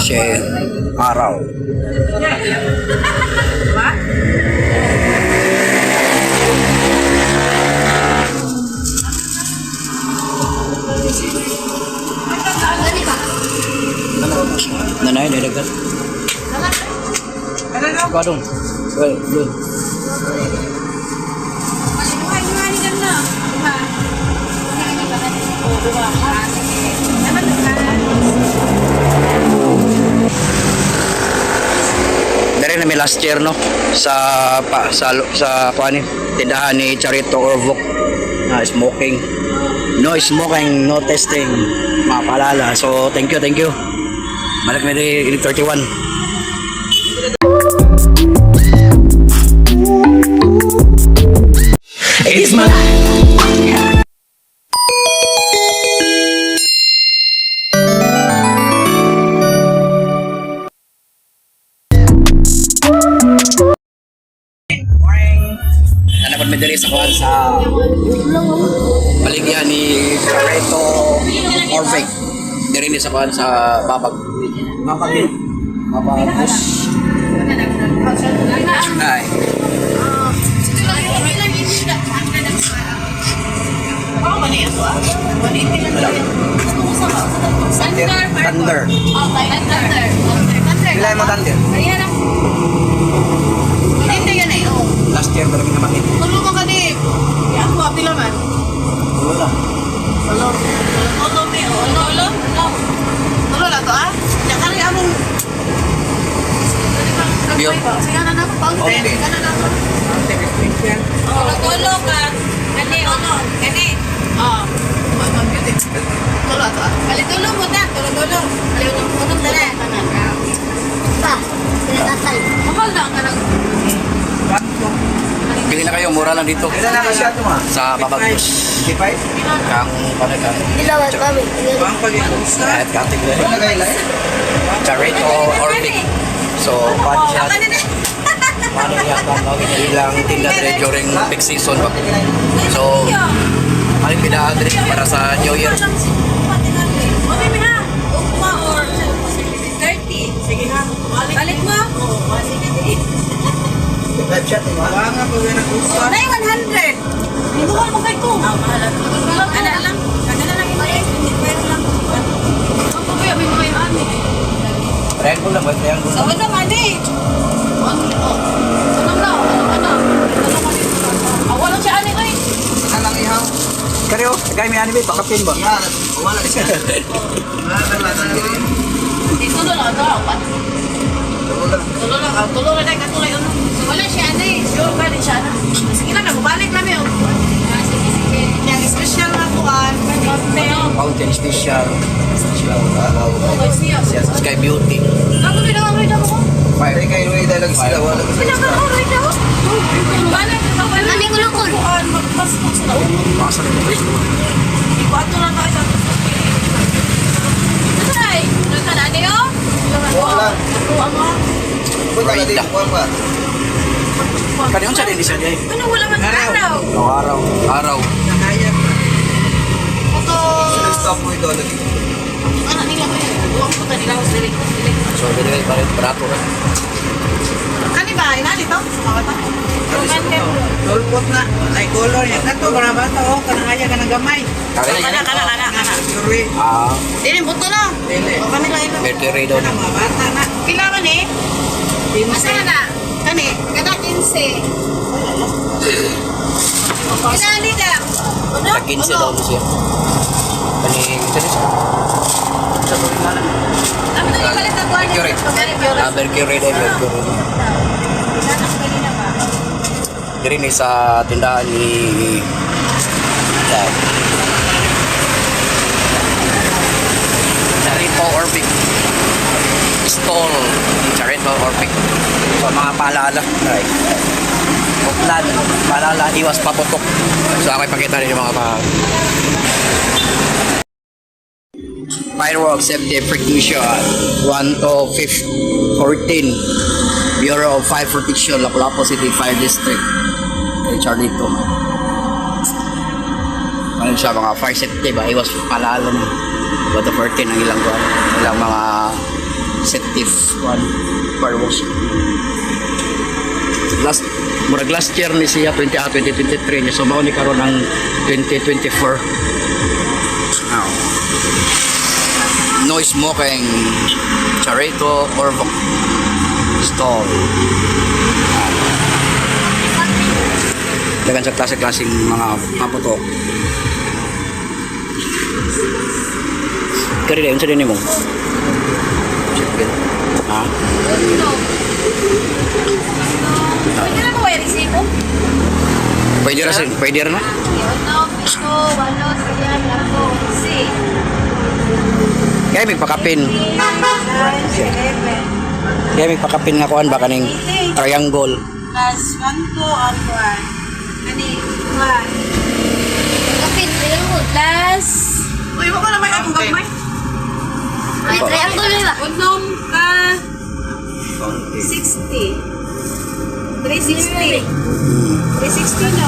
Kasi araw. Nanay, dadagat. Ikaw dong. Well, good. Dari na may last year no sa kuan tindahan ni Charito Orvok na smoking. No smoking, no testing. Mapalala. So thank you. Balik na di 31. It's my life. Nanapan mo diri sa kuwan sa baligyan ni Charito Orvik. Diri ni sa kuwan sa Babag. Babagos. Ay. Thunder. Bilay mo thunder. Last year talaga naman ito. Tulo mo ka di. Yan mo, pila man. Wala. Tulo. Tulo lang to ah. Yan ka rin among... Biyo. Sige na naman, fountain. Sige na naman. Tulo ka. Kani. Tulo to ah. Kali tulo mo na. Tulo. Kali tulo mo na. Pa. Pinagkakal. Mahal na ka nag... Bili na kayo, mura lang dito. Ilan na siya ito ma? Sa Babagos. 55? Kang panaga. Ilawan kami. Ang pag-itos na. Kahit katig na. Wala kayo lang? Charito Orvik. So, paano siya? Paano niya ilang tinda dire during peak season ba? So, paling pinaadri para sa New Year. Balik mo? Live chat mo? Wala nga po yan nag-usa. Nay, 100. Ibuhol mo kay ko. Mahal. Ano lang? Ano lang yung mali? Pero lang. Ako kaya may mga yung amin. Triangle lang, may triangle. So, ano man eh? Walang siya ani ay. Saan lang ihaw? Karyo, kaya may anime, pakapin ba? Yan. Wala siya. Dito na lang daw. Tulo lang ay katulay ano. So wala siya ani. Sure ba din siya na? Sige lang, balik lang yun. Sige. Yang special na kuan. Fountain special. Okay, siya. Sky Beauty. Ako pinaka-ride ako ko. Fire kayo yung dalag sila. Wala ko sa Pinaka-ride ako. Balik. Ani ko lang ko. Magpasok sa loob. Masa rin mo. Ipato lang tayo sa Ay, nagkanani yo? Wala. Tuwa mo. Punta ka dito. Kuhan ba? Kanya yung sarili siya dyan. Ano wala man araw? Araw. Nakaya. Ito. Stop mo ito. Ano nila ko yan? Tuwang ko nila ko sila. So, ganyan pa rin, barato rin. Kani ba? Inali to? Sumakata? Tolpot na. Ay color niya. Kato, marama ito. Kanangaya ka ng gamay. Kana. Yuri. Dili, buto na. Dili. O kanila ito. Mercury daw na. Mga bata na. Kailangan eh. Asa na? Kani? Kada 15. Inali ka. Sa 15 daw mo siya. Kani, kasi siya. Sa tuloy nga lang. Ano na yung palit na buwan? Mercury. Mercury daw, Mercury. Diri ni sa tindahan ni Charito Orvik. Stall Charito Orvik. So mga paalala. Right. Buklan, paalala, iwas paputok. So ako ipakita rin yung mga fireworks safety precaution 1 to 14 Bureau of Fire Protection Lapu-Lapu City Fire District kay Charlito. Ano siya mga fire safety ba iwas paalala na 1 to 14 ang ilang mga sensitive one car wash. Last year ni siya 2023 niya, so mao ni karon ang 2024. No smoking charito or stall. Dagan sa klase-klaseng mga paputok. Kari din sa din mo. Ha? Pwede na mo yung resibo? Pwede ra sin, pwede ra na. Ano, pito, walo, siya, lako, si. Kaya may pakapin. Kaya may pakapin nga kuan ba kaning triangle. Plus 1 to or 1. Kani, 1. Kapit, plus. Uy, wako na may akong gamay. May triangle ba? Unom ka 60. 360. 360 no?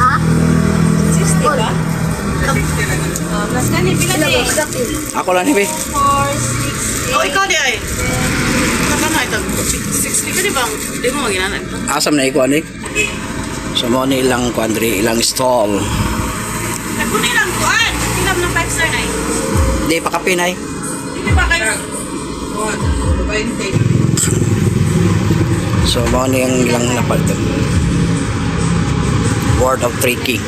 Ha? 60 ba? Oh, plus kani, pila di? Ako lang ni be. 4, 6, 8. Oh, ikaw di ay. Saka na ito. 60 ka di ba? Di mo maginanan ito. Asam na iko ani. So mo ni ilang kuandri, ilang stall. Nagkunin lang kuan. Tilam ng 5 star na eh. Di pakapin ay. Hindi ba kayo? 20. So mo ni ang ilang napaltan. Word of tricky.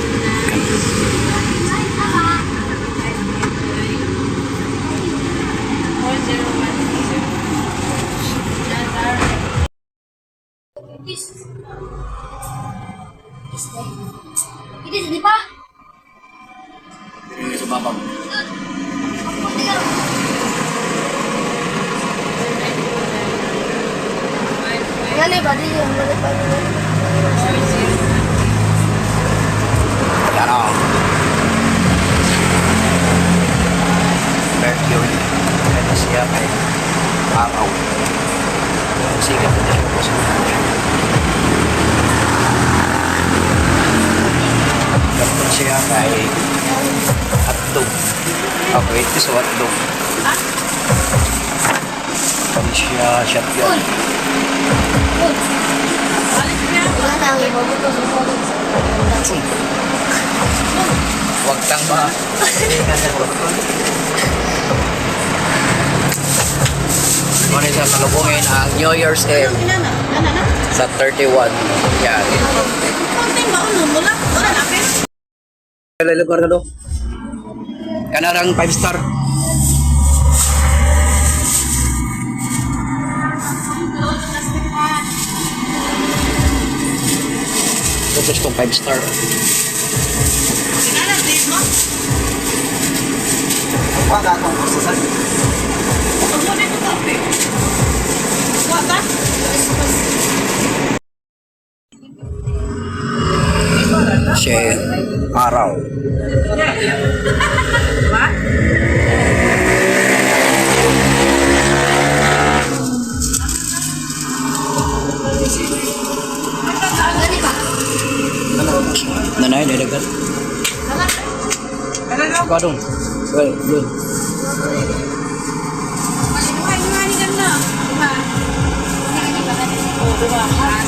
Ini di pa? Sa babang. Yan eh, bali yung balik pa rin. Yan o. Mercury. Ito siya kay araw. Sigat na siya po sa ito siya kay hotdog. Okay, ito sa hotdog. Ito siya shotgun. Wala na ang ibabuto sa phone. Huwag kang ma... Muna sa salubungin ang New Year's Eve sa 31. Yan. Konting ba ulo mo lang? Wala na, pero. Lugar na do. Kanarang 5 star. Ito itong 5 star. Sinalan, Dave, no? Huwag akong masasan. Huwag mo dito kape. Huwag ka? Siya araw. Diba? Gani pa? Nanay, nadagat. Ano na? Ikaw dong. Well, good. Inuhay ka na. Diba? Oo, diba? Ano na?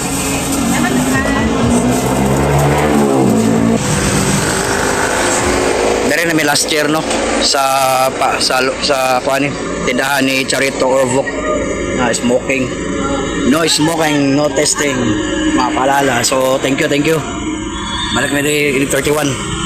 Dari na may last year no sa kuan tindahan ni Charito Orvok na smoking. No smoking, no testing. Mapalala. So thank you. Balik na di 31.